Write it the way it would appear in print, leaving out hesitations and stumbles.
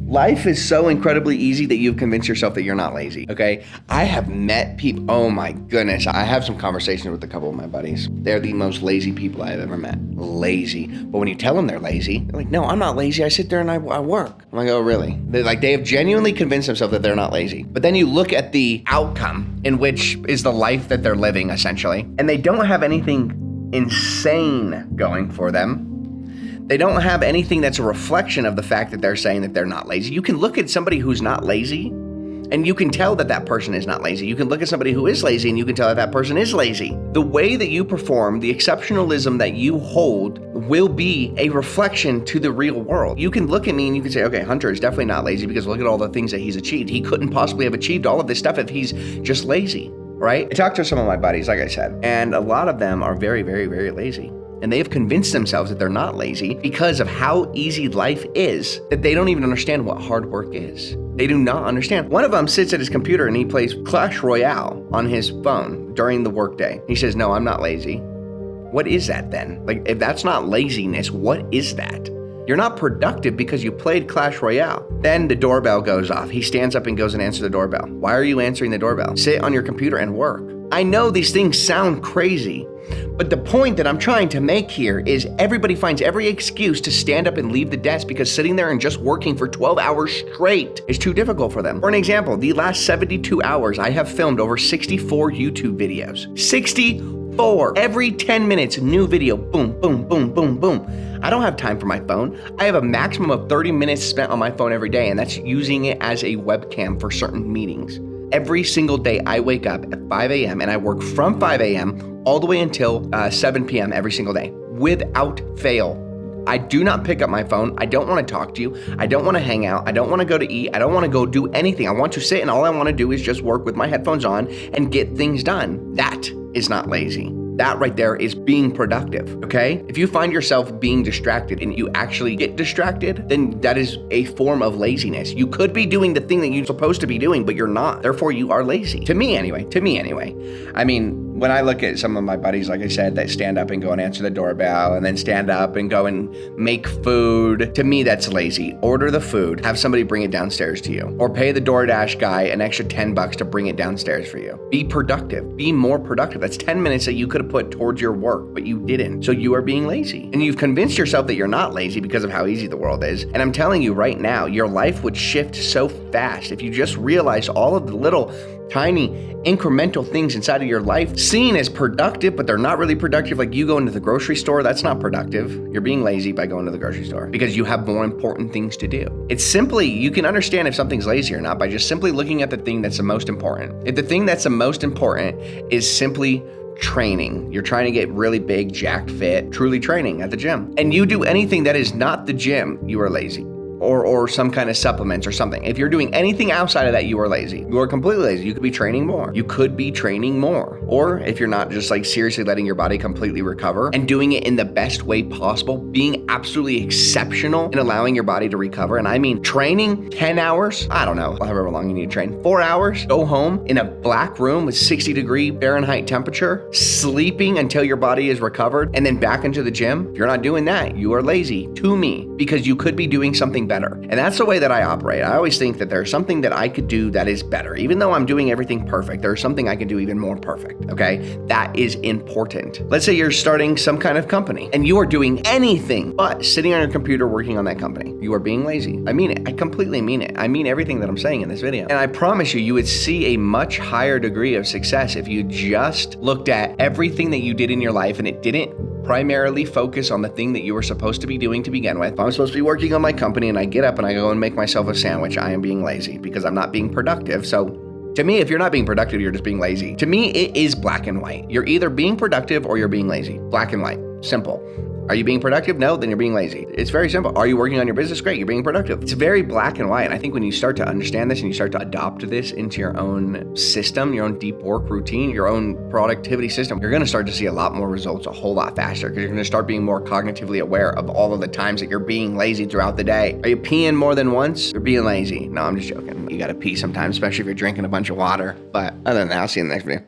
Life is so incredibly easy that you've convinced yourself that you're not lazy, okay? I have met people, oh my goodness. I have some conversations with a couple of my buddies. They're the most lazy people I've ever met. Lazy. But when you tell them they're lazy, they're like, no, I'm not lazy. I sit there and I work. I'm like, oh, really? They have genuinely convinced themselves that they're not lazy. But then you look at the outcome, in which is the life that they're living, essentially, and they don't have anything insane going for them. They don't have anything that's a reflection of the fact that they're saying that they're not lazy. You can look at somebody who's not lazy and you can tell that that person is not lazy. You can look at somebody who is lazy and you can tell that that person is lazy. The way that you perform, the exceptionalism that you hold will be a reflection to the real world. You can look at me and you can say, okay, Hunter is definitely not lazy because look at all the things that he's achieved. He couldn't possibly have achieved all of this stuff if he's just lazy, right? I talked to some of my buddies, like I said, and a lot of them are very, very, very lazy. And they have convinced themselves that they're not lazy because of how easy life is, that they don't even understand what hard work is. They do not understand. One of them sits at his computer and he plays Clash Royale on his phone during the workday. He says, no, I'm not lazy. What is that then? Like, if that's not laziness, what is that? You're not productive because you played Clash Royale. Then the doorbell goes off. He stands up and goes and answers the doorbell. Why are you answering the doorbell? Sit on your computer and work. I know these things sound crazy, but the point that I'm trying to make here is everybody finds every excuse to stand up and leave the desk because sitting there and just working for 12 hours straight is too difficult for them. For an example, the last 72 hours, I have filmed over 64 YouTube videos. 64! Every 10 minutes, new video, boom, boom, boom, boom, boom. I don't have time for my phone. I have a maximum of 30 minutes spent on my phone every day, and that's using it as a webcam for certain meetings. Every single day I wake up at 5 a.m. and I work from 5 a.m. all the way until 7 p.m. every single day without fail. I do not pick up my phone. I don't want to talk to you. I don't want to hang out. I don't want to go to eat. I don't want to go do anything. I want to sit and all I want to do is just work with my headphones on and get things done. That is not lazy. That right there is being productive, okay? If you find yourself being distracted and you actually get distracted, then that is a form of laziness. You could be doing the thing that you're supposed to be doing, but you're not. Therefore, you are lazy. To me anyway. I mean, when I look at some of my buddies, like I said, that stand up and go and answer the doorbell and then stand up and go and make food, to me, that's lazy. Order the food, have somebody bring it downstairs to you, or pay the DoorDash guy an extra $10 to bring it downstairs for you. Be productive, be more productive. That's 10 minutes that you could have put towards your work, but you didn't. So you are being lazy. And you've convinced yourself that you're not lazy because of how easy the world is. And I'm telling you right now, your life would shift so fast if you just realized all of the little tiny incremental things inside of your life seen as productive, but they're not really productive. Like you go into the grocery store, that's not productive. You're being lazy by going to the grocery store because you have more important things to do. It's simply, you can understand if something's lazy or not by just simply looking at the thing that's the most important. If the thing that's the most important is simply training, you're trying to get really big, jacked, fit, truly training at the gym, and you do anything that is not the gym, you are lazy. Or some kind of supplements or something. If you're doing anything outside of that, you are lazy. You are completely lazy. You could be training more. Or if you're not, just like seriously letting your body completely recover and doing it in the best way possible, being absolutely exceptional in allowing your body to recover. And I mean training 10 hours, I don't know, however long you need to train, 4 hours, go home in a black room with 60-degree Fahrenheit temperature, sleeping until your body is recovered, and then back into the gym. If you're not doing that, you are lazy to me because you could be doing something better. And that's the way that I operate. I always think that there's something that I could do that is better. Even though I'm doing everything perfect, there's something I can do even more perfect, okay? That is important. Let's say you're starting some kind of company and you are doing anything but sitting on your computer working on that company. You are being lazy. I mean it. I completely mean it. I mean everything that I'm saying in this video. And I promise you, you would see a much higher degree of success if you just looked at everything that you did in your life and it didn't primarily focus on the thing that you were supposed to be doing to begin with. If I'm supposed to be working on my company and I get up and I go and make myself a sandwich, I am being lazy because I'm not being productive. So to me, if you're not being productive, you're just being lazy. To me, it is black and white. You're either being productive or you're being lazy. Black and white. Simple. Are you being productive? No, then you're being lazy. It's very simple. Are you working on your business? Great, you're being productive. It's very black and white. And I think when you start to understand this and you start to adopt this into your own system, your own deep work routine, your own productivity system, you're going to start to see a lot more results a whole lot faster because you're going to start being more cognitively aware of all of the times that you're being lazy throughout the day. Are you peeing more than once? You're being lazy. No, I'm just joking. You got to pee sometimes, especially if you're drinking a bunch of water. But other than that, I'll see you in the next video.